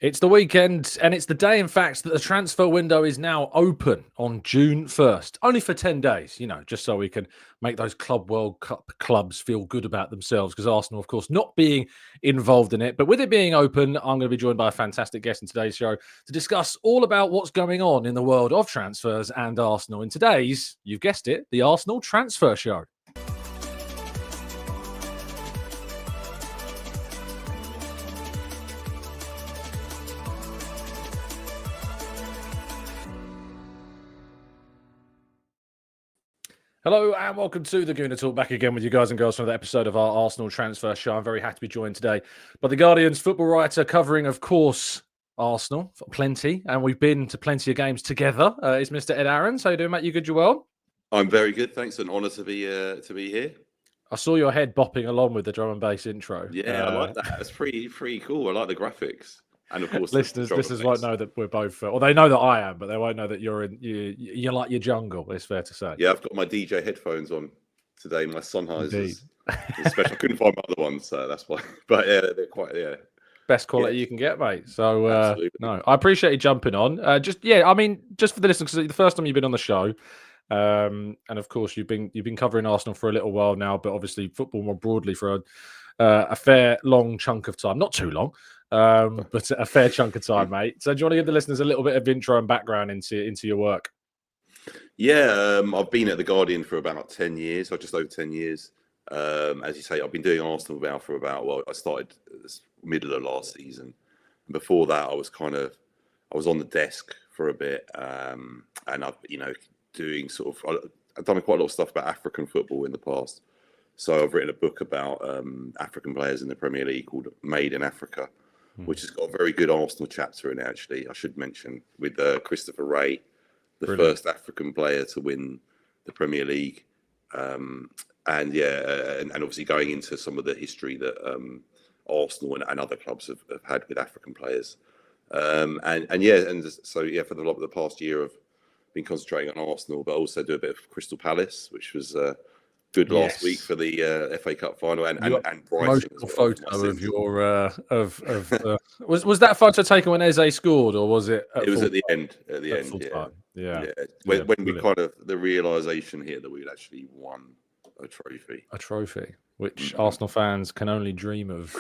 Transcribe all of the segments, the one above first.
It's the weekend, and it's the day, in fact, that the transfer window is now open on June 1st. Only for 10 days, just so we can make those Club World Cup clubs feel good about themselves, because Arsenal, of course, not being involved in it. But with it being open, I'm going to be joined by a fantastic guest in today's show to discuss all about what's going on in the world of transfers and Arsenal in today's, you've guessed it, the Arsenal Transfer Show. Hello and welcome to the Gooner Talk, back again with you guys and girls for another episode of our Arsenal Transfer Show. I'm very happy to be joined today by the Guardian's football writer covering, of course, Arsenal for plenty, and we've been to plenty of games together. It's Mr. Ed Aarons. How you doing, mate? You good? You well? I'm very good, thanks. An honour to be here. I saw your head bopping along with the drum and bass intro. Yeah, I like that. It's pretty cool. I like the graphics. And of course, listeners won't know that we're both, or they know that I am, but they won't know that you're like your jungle. It's fair to say. Yeah, I've got my DJ headphones on today. My Sennheisers, special. I couldn't find my other ones, so that's why. But yeah, they're quite best quality you can get, mate. So no, I appreciate you jumping on. Just for the listeners, because the first time you've been on the show, and of course you've been covering Arsenal for a little while now, but obviously football more broadly for a fair long chunk of time, not too long. But a fair chunk of time, mate. So do you want to give the listeners a little bit of intro and background into your work? Yeah, I've been at The Guardian for about 10 years, or just over 10 years. As you say, I've been doing Arsenal I started middle of last season. And before that, I was on the desk for a bit. And I've, I've done quite a lot of stuff about African football in the past. So I've written a book about African players in the Premier League called Made in Africa, which has got a very good Arsenal chapter in it, actually, I should mention, with Christopher Wray, the first African player to win the Premier League. And obviously going into some of the history that Arsenal and other clubs have had with African players. So for the past year I've been concentrating on Arsenal, but also do a bit of Crystal Palace, which was good last week for the FA Cup final, and Brighton as well. Photo of your was that photo taken when Eze scored, or was it? It was at the end. Yeah. When we the realization here that we'd actually won a trophy, which Arsenal fans can only dream of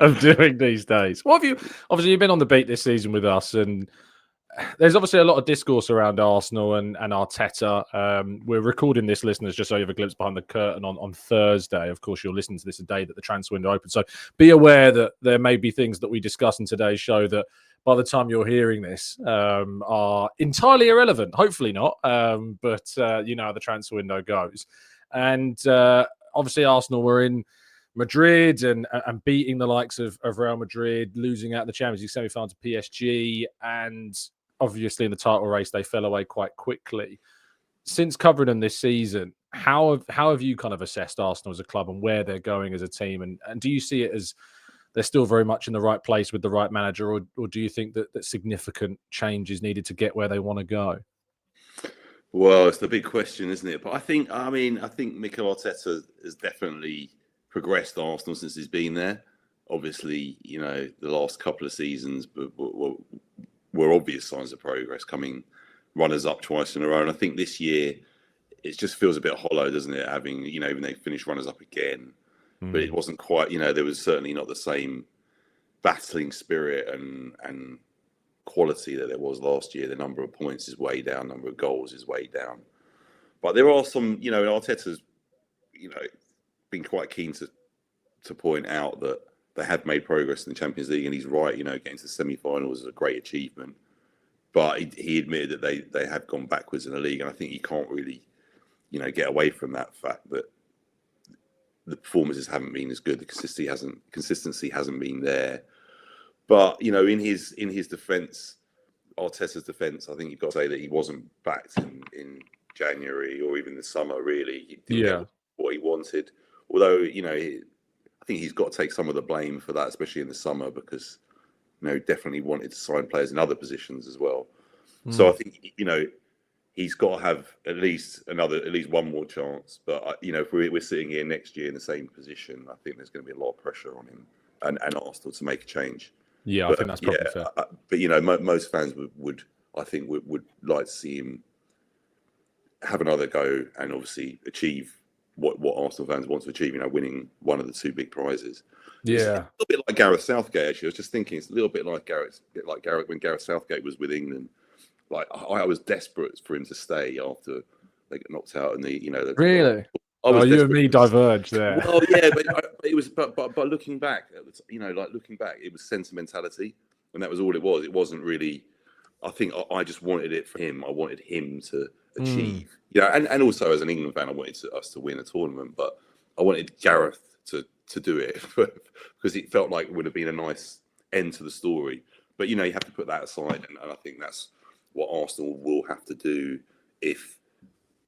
of doing these days. What have you? Obviously, you've been on the beat this season with us, and there's obviously a lot of discourse around Arsenal and Arteta. We're recording this, listeners, just so you have a glimpse behind the curtain on Thursday. Of course, you'll listen to this a day that the transfer window opens. So be aware that there may be things that we discuss in today's show that by the time you're hearing this are entirely irrelevant. Hopefully not. But you know how the transfer window goes. And obviously Arsenal were in Madrid and beating the likes of Real Madrid, losing out the Champions League semi-final to PSG, and obviously in the title race they fell away quite quickly. Since covering them this season, how have you kind of assessed Arsenal as a club and where they're going as a team? And do you see it as they're still very much in the right place with the right manager, or do you think that significant change is needed to get where they want to go? Well, it's the big question, isn't it? But I think Mikel Arteta has definitely progressed Arsenal since he's been there. Obviously, the last couple of seasons were obvious signs of progress, coming runners up twice in a row. And I think this year it just feels a bit hollow, doesn't it? Having, even they finished runners up again, but it wasn't quite, there was certainly not the same battling spirit and quality that there was last year. The number of points is way down, number of goals is way down. But there are some, Arteta's, been quite keen to point out that they have made progress in the Champions League, and he's right. Getting to the semi-finals is a great achievement, but he admitted that they have gone backwards in the league, and I think you can't really, get away from that fact that the performances haven't been as good. The consistency hasn't been there. But in his defence, Arteta's defence, I think you've got to say that he wasn't backed in January or even the summer. Really, he didn't get what he wanted. Although, I think he's got to take some of the blame for that, especially in the summer, because, definitely wanted to sign players in other positions as well. So I think, he's got to have at least one more chance. But, if we're sitting here next year in the same position, I think there's going to be a lot of pressure on him and Arsenal to make a change. Yeah, I But think that's probably fair. but most fans would I think would like to see him have another go and obviously achieve what Arsenal fans want to achieve. Winning one of the two big prizes. It's a Yeah. little bit like Gareth Southgate. Actually, I was just thinking it's a little bit like Gareth when Gareth Southgate was with England. Like I was desperate for him to stay after they got knocked out, and Really? I was You and desperate. me diverge there. Well, yeah, but it was, but looking back, looking back, it was sentimentality, and that was all it was. It wasn't really. I think I just wanted it for him. I wanted him to achieve, and also as an England fan, I wanted us to win a tournament, but I wanted Gareth to do it because it felt like it would have been a nice end to the story. But you have to put that aside, and I think that's what Arsenal will have to do if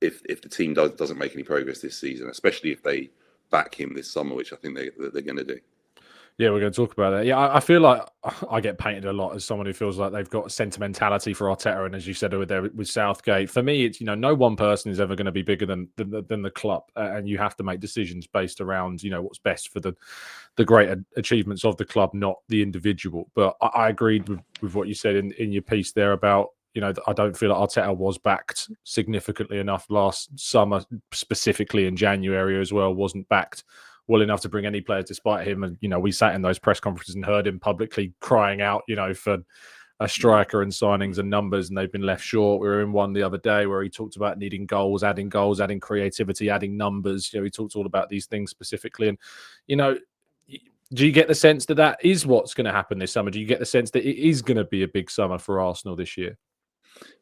the team doesn't make any progress this season, especially if they back him this summer, which I think they're going to do. Yeah, we're going to talk about that. Yeah, I feel like I get painted a lot as someone who feels like they've got sentimentality for Arteta, and as you said with Southgate, for me, it's no one person is ever going to be bigger than the club, and you have to make decisions based around what's best for the great achievements of the club, not the individual. But I agreed with what you said in your piece there about I don't feel like Arteta was backed significantly enough last summer, specifically in January as well, wasn't backed well enough to bring any players despite him. And, we sat in those press conferences and heard him publicly crying out, for a striker and signings and numbers, and they've been left short. We were in one the other day where he talked about needing goals, adding creativity, adding numbers. He talked all about these things specifically. And, do you get the sense that is what's going to happen this summer? Do you get the sense that it is going to be a big summer for Arsenal this year?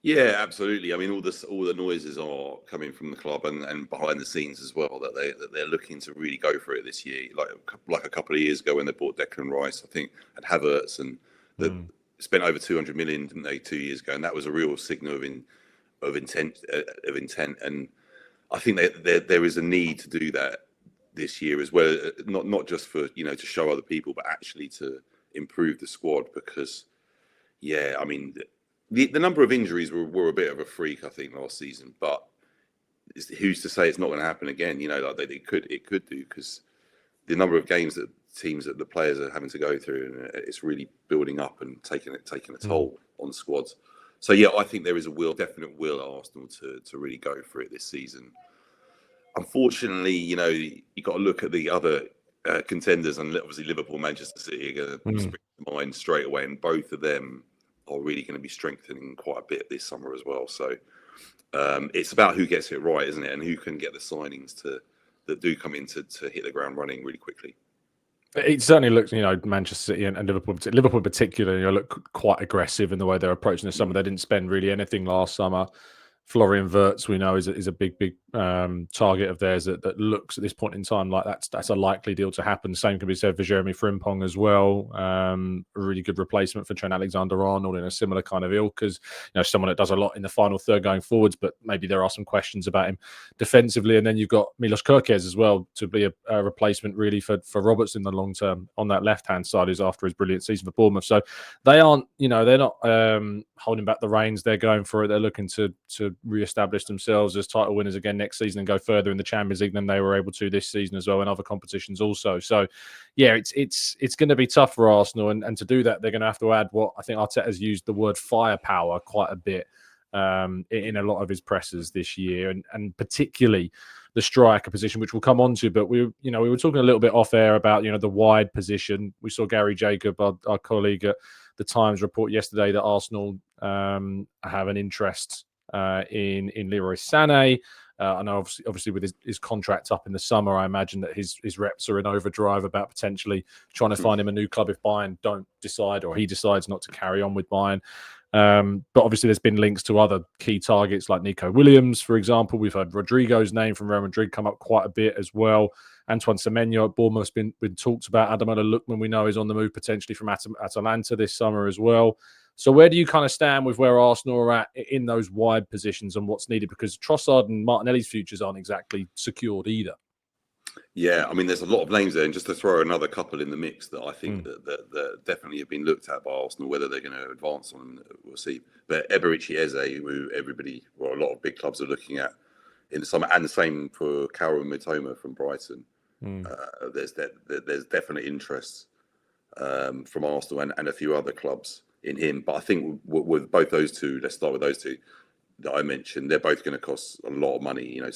Yeah, absolutely. I mean, all the noises are coming from the club and behind the scenes as well that they're looking to really go for it this year. Like a couple of years ago when they bought Declan Rice, I think, and Havertz, and they spent over 200 million, didn't they, 2 years ago? And that was a real signal of intent. And I think there is a need to do that this year as well. Not just for to show other people, but actually to improve the squad because, yeah, I mean. The number of injuries were a bit of a freak, I think, last season. But who's to say it's not going to happen again? It could do because the number of games that the players are having to go through, and it's really building up and taking a toll on squads. So yeah, I think there is a definite will at Arsenal to really go for it this season. Unfortunately, you got to look at the other contenders, and obviously Liverpool, Manchester City are going to spring to mind straight away, and both of them are really going to be strengthening quite a bit this summer as well. So it's about who gets it right, isn't it? And who can get the signings that do come in to hit the ground running really quickly. It certainly looks, Manchester City and Liverpool in particular, look quite aggressive in the way they're approaching the summer. They didn't spend really anything last summer. Florian Wirtz, we know, is a big target of theirs that looks at this point in time like that's a likely deal to happen. Same can be said for Jeremy Frimpong as well. A really good replacement for Trent Alexander-Arnold in a similar kind of ilk, because someone that does a lot in the final third going forwards, but maybe there are some questions about him defensively. And then you've got Milos Kerkez as well to be a replacement really for Roberts in the long term on that left hand side, who's after his brilliant season for Bournemouth. So they aren't, they're not holding back the reins. They're going for it. They're looking to re-establish themselves as title winners again next season and go further in the Champions League than they were able to this season as well, and other competitions also. So yeah, it's going to be tough for Arsenal, and to do that they're going to have to add what I think Arteta's used the word firepower quite a bit in a lot of his presses this year, and particularly the striker position, which we'll come on to. But we were talking a little bit off air about the wide position. We saw Gary Jacob, our colleague at the Times, report yesterday that Arsenal have an interest in Leroy Sané. I know obviously with his contract up in the summer, I imagine that his reps are in overdrive about potentially trying to find him a new club if Bayern don't decide, or he decides not to carry on with Bayern. But obviously there's been links to other key targets like Nico Williams, for example. We've heard Rodrigo's name from Real Madrid come up quite a bit as well. Antoine Semenyo at Bournemouth's been talked about. Ademola Lookman, we know, is on the move potentially from Atalanta this summer as well. So where do you kind of stand with where Arsenal are at in those wide positions and what's needed? Because Trossard and Martinelli's futures aren't exactly secured either. Yeah, I mean, there's a lot of names there, and just to throw another couple in the mix that I think that definitely have been looked at by Arsenal. Whether they're going to advance on them, we'll see. But Eberechi Eze, who a lot of big clubs are looking at in the summer, and the same for Kaoru Mitoma from Brighton. There's definite interest from Arsenal and a few other clubs in him. But I think with both those two, let's start with those two that I mentioned, they're both going to cost a lot of money, you know,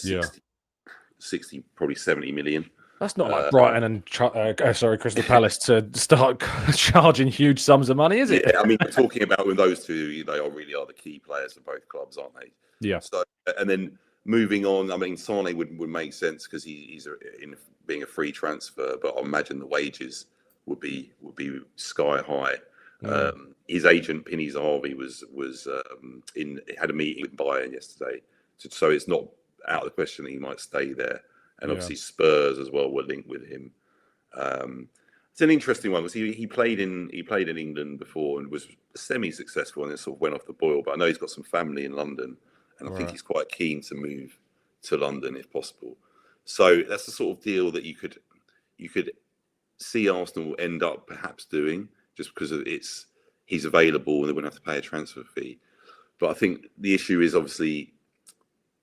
60, probably 70 million. That's not like Brighton and Crystal Palace to start charging huge sums of money, is it? Yeah, I mean, we're talking about with those two, they really are the key players for both clubs, aren't they? Yeah. So, and then moving on, I mean, Sane would make sense because he's in being a free transfer, but I imagine the wages would be sky high. His agent Pinny Zahavi had a meeting with Bayern yesterday, so it's not out of the question that he might stay there. And obviously Spurs as well were linked with him. It's an interesting one because he played in England before and was semi-successful, and it sort of went off the boil. But I know he's got some family in London, and I think he's quite keen to move to London if possible. So that's the sort of deal that you could see Arsenal end up perhaps doing, just because he's available and they wouldn't have to pay a transfer fee. But I think the issue is obviously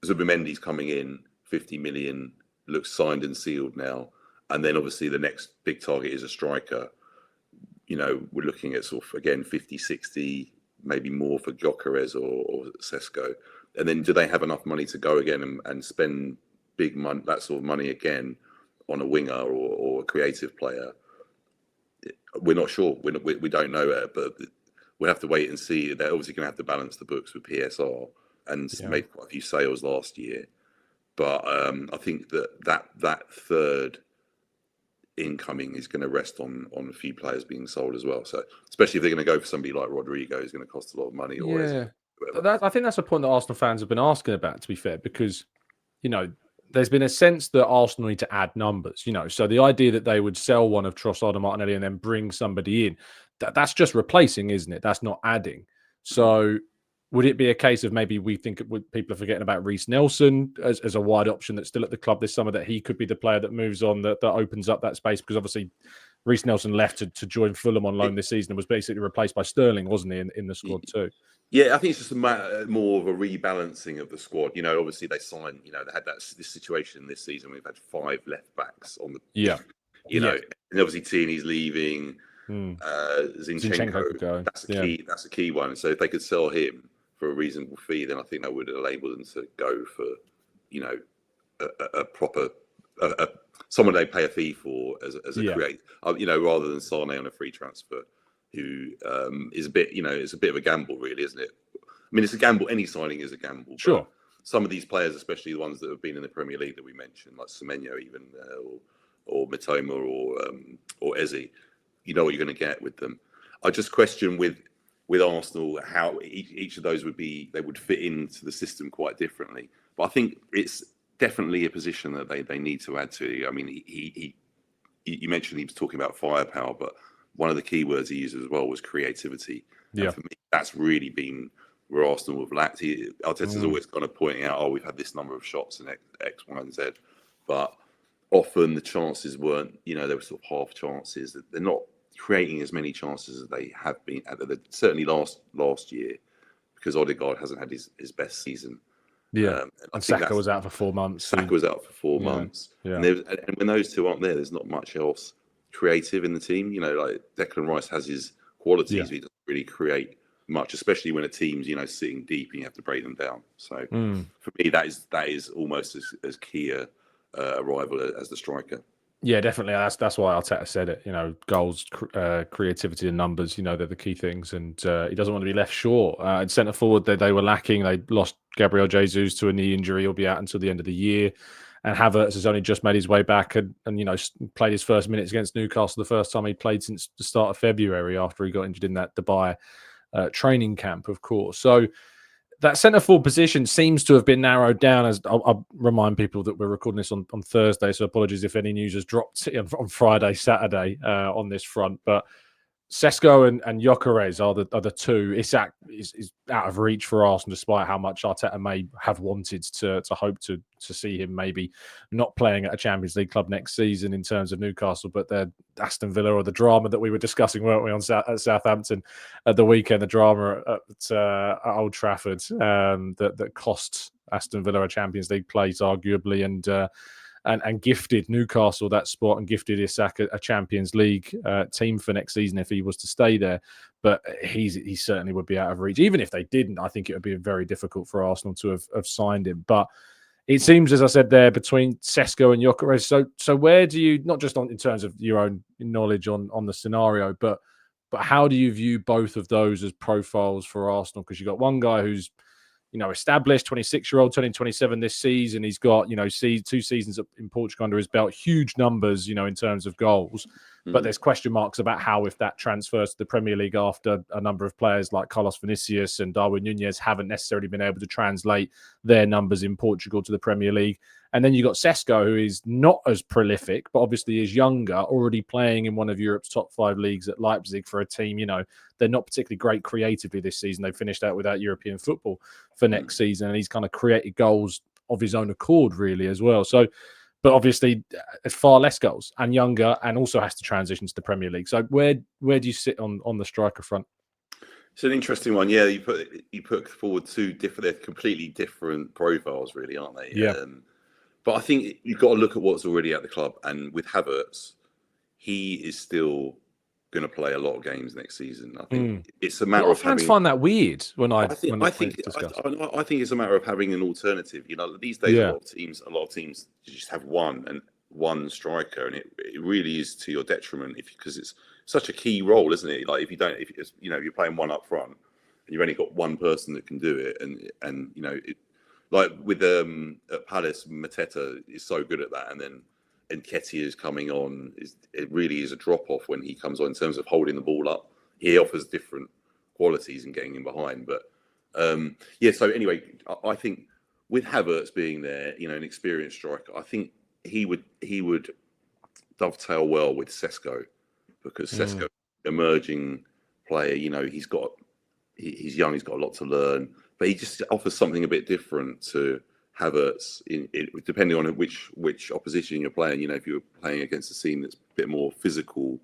Zubimendi's coming in, 50 million, looks signed and sealed now. And then obviously the next big target is a striker. You know, we're looking at sort of, again, 50, 60, maybe more for Gyokeres or Sesko. And then do they have enough money to go again and spend big money, that sort of money again on a winger or a creative player? We're not sure. We don't know it, but we'll have to wait and see. They're obviously going to have to balance the books with PSR and made quite a few sales last year. But I think that third incoming is going to rest on a few players being sold as well. So especially if they're going to go for somebody like Rodrigo, who's going to cost a lot of money. I think that's a point that Arsenal fans have been asking about, to be fair, because, you know, there's been a sense that Arsenal need to add numbers, you know. So the idea that they would sell one of Trossard and Martinelli and then bring somebody in, that's just replacing, isn't it? That's not adding. So would it be a case of maybe we think people are forgetting about Reece Nelson as a wide option that's still at the club this summer, that he could be the player that moves on, that opens up that space? Because obviously Reece Nelson left to join Fulham on loan this season and was basically replaced by Sterling, wasn't he, in the squad too? Yeah, I think it's just a matter more of a rebalancing of the squad. You know, obviously they signed, you know, they had this situation this season. We've had 5 left backs on the, you know, and obviously Tierney's leaving, Zinchenko. That's a key one. So if they could sell him for a reasonable fee, then I think that would enable them to go for, you know, a proper someone they pay a fee for as a create, you know, rather than Sane on a free transfer, who is a bit, you know, it's a bit of a gamble, really, isn't it? I mean, it's a gamble. Any signing is a gamble. Sure. Some of these players, especially the ones that have been in the Premier League that we mentioned, like Semenyo even, or Mitoma or Eze, you know what you're going to get with them. I just question with Arsenal how each of those would fit into the system quite differently. But I think it's definitely a position that they need to add to. I mean, you mentioned he was talking about firepower, but one of the key words he used as well was creativity. Yeah. And for me, that's really been where Arsenal have lacked. Arteta's always kind of pointing out, we've had this number of shots in X, Y, and Z. But often the chances weren't, you know, they were sort of half chances. They're not creating as many chances as they have been, certainly last year, because Odegaard hasn't had his best season. Yeah, and Saka was out for 4 months. Saka was out for 4 months. Yeah. And when those two aren't there, there's not much else creative in the team. You know, like Declan Rice has his qualities, but he doesn't really create much, especially when a team's, you know, sitting deep and you have to break them down. So for me, that is almost as key a rival as the striker. Yeah, definitely. That's why Arteta said it. You know, goals, creativity, and numbers. You know, they're the key things, and he doesn't want to be left short. In centre forward, they were lacking. They lost Gabriel Jesus to a knee injury. He'll be out until the end of the year. And Havertz has only just made his way back and you know, played his first minutes against Newcastle, the first time he played since the start of February after he got injured in that Dubai training camp, of course. So that centre forward position seems to have been narrowed down. As I'll remind people that we're recording this on Thursday, so apologies if any news has dropped on Friday, Saturday on this front. But Sesko and Gyokeres are the two. It's out of reach for Arsenal, despite how much Arteta may have wanted to hope to see him maybe not playing at a Champions League club next season in terms of Newcastle, but they're Aston Villa, or the drama that we were discussing, weren't we, at Southampton at the weekend, the drama at Old Trafford that cost Aston Villa a Champions League place, arguably, and and gifted Newcastle that spot and gifted Isak a Champions League team for next season if he was to stay there. But he certainly would be out of reach. Even if they didn't, I think it would be very difficult for Arsenal to have signed him. But it seems, as I said there, between Sesko and Gyokeres. So where do you, not just in terms of your own knowledge on the scenario, but how do you view both of those as profiles for Arsenal? Because you've got one guy who's, established, 26-year-old, turning 27 this season. He's got, 2 seasons in Portugal under his belt, huge numbers, in terms of goals. But there's question marks about how, if that transfers to the Premier League after a number of players like Carlos Vinicius and Darwin Núñez haven't necessarily been able to translate their numbers in Portugal to the Premier League. And then you've got Sesko, who is not as prolific, but obviously is younger, already playing in one of Europe's top 5 leagues at Leipzig for a team, they're not particularly great creatively this season. They finished out without European football for next season, and he's kind of created goals of his own accord, really, as well. So, but obviously, it's far less goals and younger, and also has to transition to the Premier League. So, where do you sit on the striker front? It's an interesting one. Yeah, you put forward 2 different, they're completely different profiles, really, aren't they? Yeah. But I think you've got to look at what's already at the club, and with Havertz, he is still going to play a lot of games next season. I think it's a matter of fans find that weird when I think it's a matter of having an alternative. These days a lot of teams just have one striker, and it really is to your detriment because it's such a key role, isn't it? Like if you're playing one up front and you've only got one person that can do it, and like with at Palace, Mateta is so good at that, and then Nketiah is coming on. It really is a drop off when he comes on in terms of holding the ball up. He offers different qualities and getting in behind. But so anyway, I think with Havertz being there, an experienced striker, I think he would dovetail well with Sesko, because Sesko, emerging player, he's young, he's got a lot to learn, but he just offers something a bit different to Havertz, depending on which opposition you're playing. If you're playing against a team that's a bit more physical,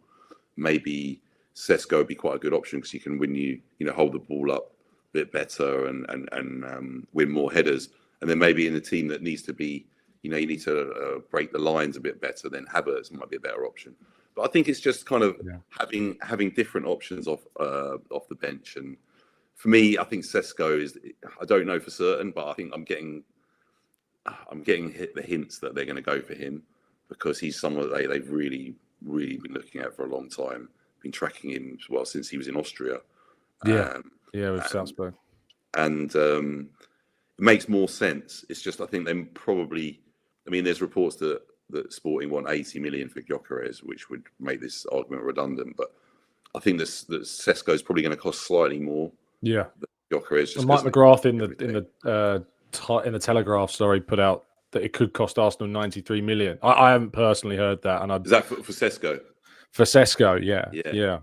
maybe Sesko would be quite a good option because he can hold the ball up a bit better and win more headers. And then maybe in a team that needs to be, you need to break the lines a bit better, then Havertz might be a better option. But I think it's just kind of having different options off the bench. And for me, I think Sesko is, I don't know for certain, but I think I'm getting the hints that they're going to go for him, because he's someone that they've really, really been looking at for a long time, been tracking him since he was in Austria. With Salzburg. And it makes more sense. It's just, I think they probably, there's reports that Sporting want 80 million for Gyokeres, which would make this argument redundant. But I think that Sesko is probably going to cost slightly more. Yeah. Gyokeres. Mike McGrath in the Telegraph story put out that it could cost Arsenal 93 million. I haven't personally heard that. And is that for Sesko? For Sesko, yeah.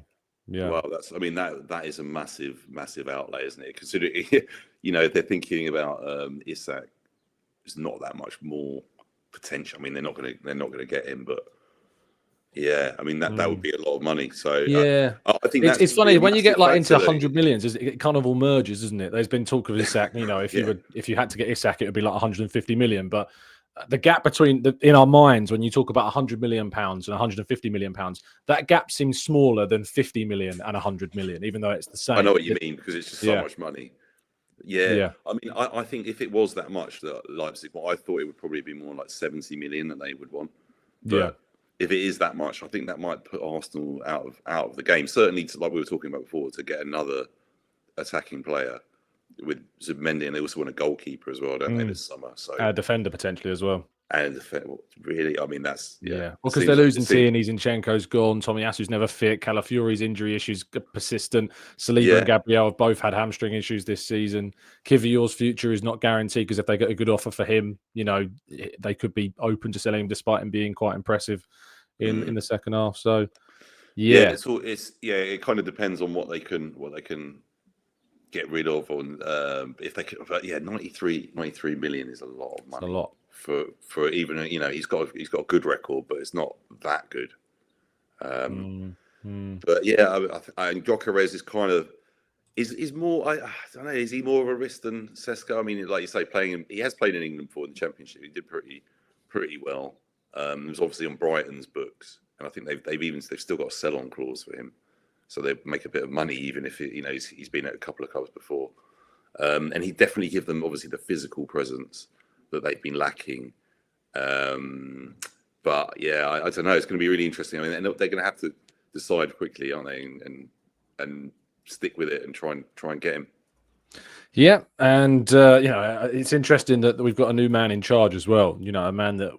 Well, that is a massive, massive outlay, isn't it? Considering, if they're thinking about Isak, it's not that much more potential. They're not going to get him, but that would be a lot of money. So I think it's funny when you get into 100 millions. It kind of all merges, isn't it? There's been talk of Isak. If you had to get Isak, it would be like 150 million. But the gap between in our minds, when you talk about 100 million pounds and 150 million pounds, that gap seems smaller than 50 million and 100 million, even though it's the same. I know what you mean, because it's just so much money. Yeah. I think if it was that much, that Leipzig, I thought it would probably be more like 70 million that they would want. But if it is that much, I think that might put Arsenal out of the game. Certainly, like we were talking about before, to get another attacking player with Zubimendi, and they also want a goalkeeper as well, don't they, this summer? So a defender potentially as well. And really, that's well, because they're losing Tierney, Zinchenko's gone, Tomiyasu's never fit, Calafiori's injury issues persistent, Saliba and Gabriel have both had hamstring issues this season. Kivior's future is not guaranteed, because if they get a good offer for him, they could be open to selling him, despite him being quite impressive in the second half. So it kind of depends on what they can get rid of, and if they could. But 93 million is a lot of money. It's a lot. For even he's got a good record, but it's not that good. But and Gyokeres is kind of is more. I don't know. Is he more of a risk than Sesko? Like you say, he has played in England before in the Championship. He did pretty well. It was obviously on Brighton's books, and I think they've still got a sell-on clause for him, so they make a bit of money even if he's been at a couple of clubs before. And he definitely give them obviously the physical presence that they've been lacking. But yeah, I don't know. It's going to be really interesting. I mean, they're going to have to decide quickly, aren't they? And stick with it and try and get him. Yeah, and it's interesting that we've got a new man in charge as well. You know, a man that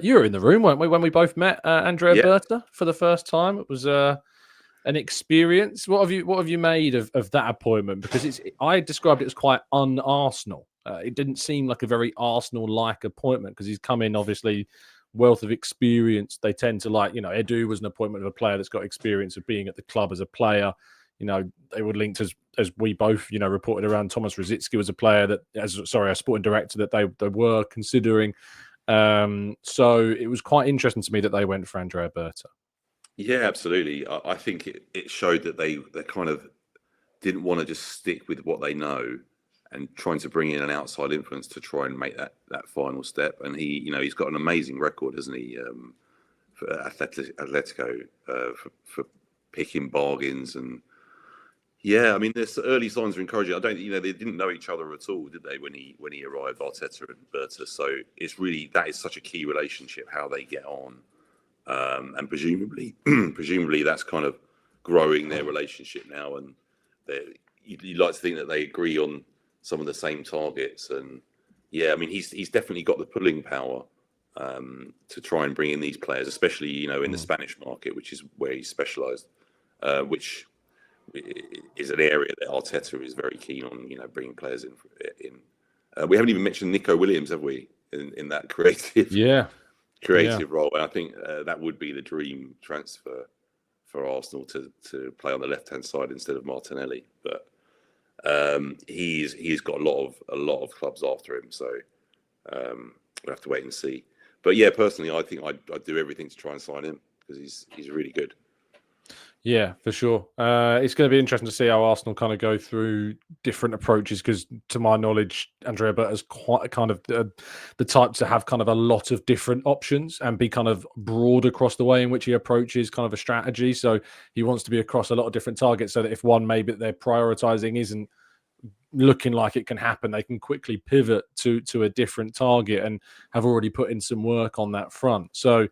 you were in the room, weren't we, when we both met Andrea Berta for the first time? It was an experience. What have you made of that appointment? Because I described it as quite un-Arsenal. It didn't seem like a very Arsenal-like appointment because he's come in obviously wealth of experience. They tend to like, Edu was an appointment of a player that's got experience of being at the club as a player. They were linked as we both, reported around. Thomas Rositzky was a player a sporting director that they were considering. So it was quite interesting to me that they went for Andrea Berta. Yeah, absolutely. I think it showed that they kind of didn't want to just stick with what they know and trying to bring in an outside influence to try and make that final step. And he's got an amazing record, hasn't he, for Atletico, for picking bargains. And yeah, I mean, there's early signs are encouraging. I don't, they didn't know each other at all, did they, when he arrived, Arteta and Berta? So that is such a key relationship, how they get on. And presumably that's kind of growing their relationship now. And you'd like to think that they agree on some of the same targets. And yeah, I mean, he's definitely got the pulling power to try and bring in these players, especially, in the Spanish market, which is where he's specialised, which is an area that Arteta is very keen on, bringing players in. We haven't even mentioned Nico Williams, have we, in that creative role? And I think that would be the dream transfer for Arsenal to play on the left-hand side instead of Martinelli. But he's got a lot of clubs after him, so we'll have to wait and see. But yeah, personally, I think I'd do everything to try and sign him because he's really good. Yeah, for sure. It's going to be interesting to see how Arsenal kind of go through different approaches because, to my knowledge, Andrea Berta is quite kind of the type to have kind of a lot of different options and be kind of broad across the way in which he approaches kind of a strategy. So he wants to be across a lot of different targets so that if one maybe they're prioritizing isn't looking like it can happen, they can quickly pivot to a different target and have already put in some work on that front. So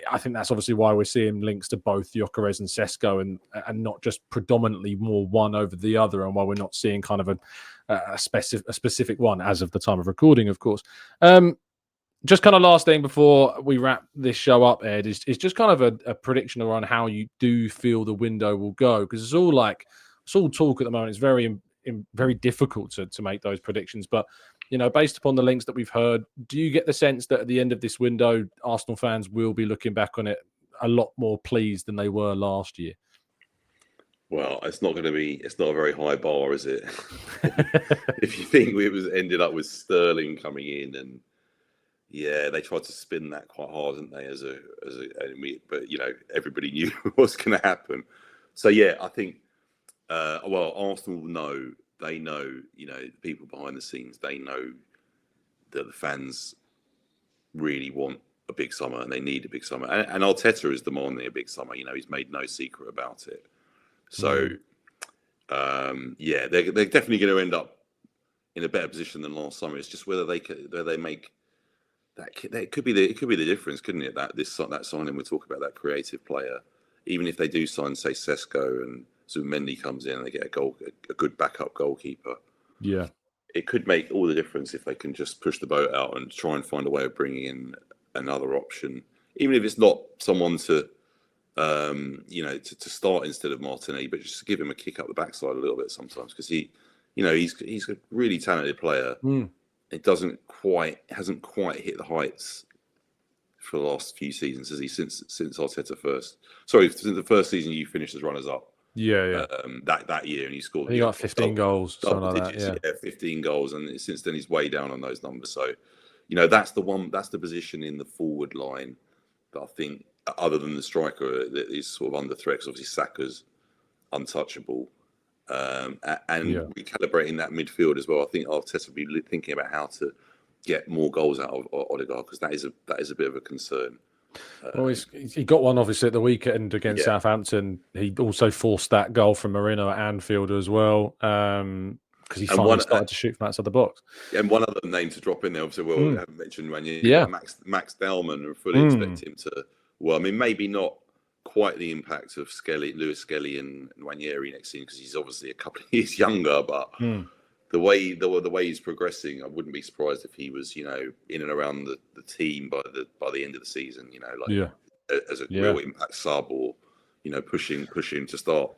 I think that's obviously why we're seeing links to both Gyokeres and Sesko and not just predominantly more one over the other, and why we're not seeing kind of a specific one as of the time of recording, of course. Just kind of last thing before we wrap this show up, Ed, is just kind of a prediction around how you do feel the window will go, because it's all talk at the moment. It's very difficult to make those predictions, but based upon the links that we've heard, do you get the sense that at the end of this window, Arsenal fans will be looking back on it a lot more pleased than they were last year? Well, it's not a very high bar, is it? If you think it ended up with Sterling coming in, and yeah, they tried to spin that quite hard, didn't they? But everybody knew what's going to happen. So yeah, I think Arsenal know. They know, the people behind the scenes, they know that the fans really want a big summer and they need a big summer. And Arteta is demanding a big summer. He's made no secret about it. So, they're definitely going to end up in a better position than last summer. It's just whether they make that. It could be the difference, couldn't it? That signing we talk about, that creative player, even if they do sign, say, Sesko and Zubimendi comes in and they get a good backup goalkeeper. Yeah, it could make all the difference if they can just push the boat out and try and find a way of bringing in another option, even if it's not someone to start instead of Martinelli, but just to give him a kick up the backside a little bit sometimes, because he's a really talented player. It hasn't quite hit the heights for the last few seasons, has he? Since Arteta since the first season you finished as runners up. Yeah. That year, and he scored. He got 15 goals, something like that. Yeah, 15 goals, and since then he's way down on those numbers. So, that's the position in the forward line that I think, other than the striker, that is sort of under threat. Because obviously Saka's untouchable, and recalibrating that midfield as well. I think Arteta will be thinking about how to get more goals out of Odegaard, because that is a bit of a concern. Well, he got one obviously at the weekend against Southampton. He also forced that goal from Marino at Anfield as well, because he finally started to shoot from outside the box. And one other name to drop in there, obviously, we haven't mentioned Ranieri, Max Dellman, and fully expect him to. Well, I mean, maybe not quite the impact of Lewis Skelly and Ranieri next season, because he's obviously a couple of years younger, but. The way he's progressing, I wouldn't be surprised if he was, in and around the team by the end of the season. As a real impact sub, or pushing to start.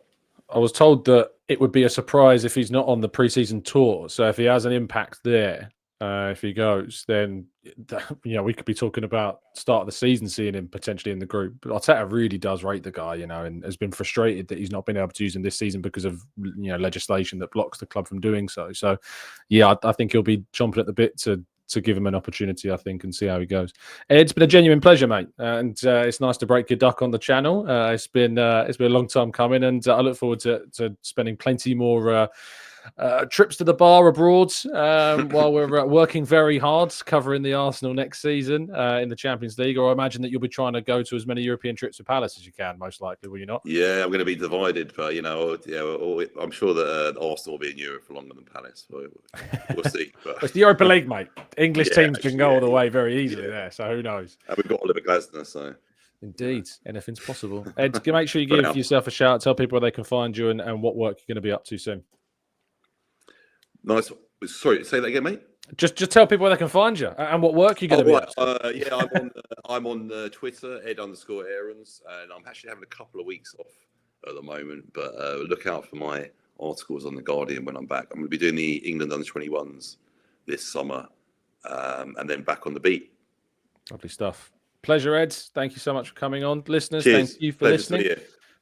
I was told that it would be a surprise if he's not on the preseason tour. So if he has an impact there, if he goes, then we could be talking about start of the season seeing him potentially in the group. But Arteta really does rate the guy, and has been frustrated that he's not been able to use him this season because of legislation that blocks the club from doing so. So I think he'll be chomping at the bit to give him an opportunity, I think, and see how he goes. It's been a genuine pleasure, mate, and it's nice to break your duck on the channel. It's been a long time coming, and I look forward to spending plenty more trips to the bar abroad while we're working very hard covering the Arsenal next season in the Champions League. Or I imagine that you'll be trying to go to as many European trips with Palace as you can, most likely, will you not? Yeah, I'm going to be divided, but I'm sure that Arsenal will be in Europe for longer than Palace. We'll see. But... It's the Europa League, mate. English teams can go all the way very easily there, so who knows? And we've got Oliver Glasner, so... Indeed, anything's possible. Ed, make sure you give yourself a shout. Tell people where they can find you and what work you're going to be up to soon. Nice. Sorry, say that again, mate. Just tell people where they can find you and what work you're going to be up to. I'm on Twitter, Ed_Aarons, and I'm actually having a couple of weeks off at the moment. But look out for my articles on The Guardian when I'm back. I'm going to be doing the England under-21s this summer, and then back on the beat. Lovely stuff. Pleasure, Ed. Thank you so much for coming on. Listeners, Cheers. Thank you for listening.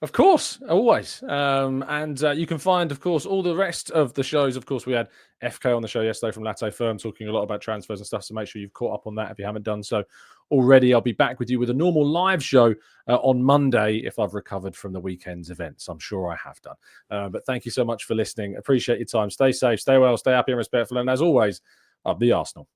Of course, always. And you can find, of course, all the rest of the shows. Of course, we had FK on the show yesterday from Latte Firm talking a lot about transfers and stuff. So make sure you've caught up on that if you haven't done so already. I'll be back with you with a normal live show on Monday if I've recovered from the weekend's events. I'm sure I have done. But thank you so much for listening. Appreciate your time. Stay safe, stay well, stay happy and respectful. And as always, up the Arsenal.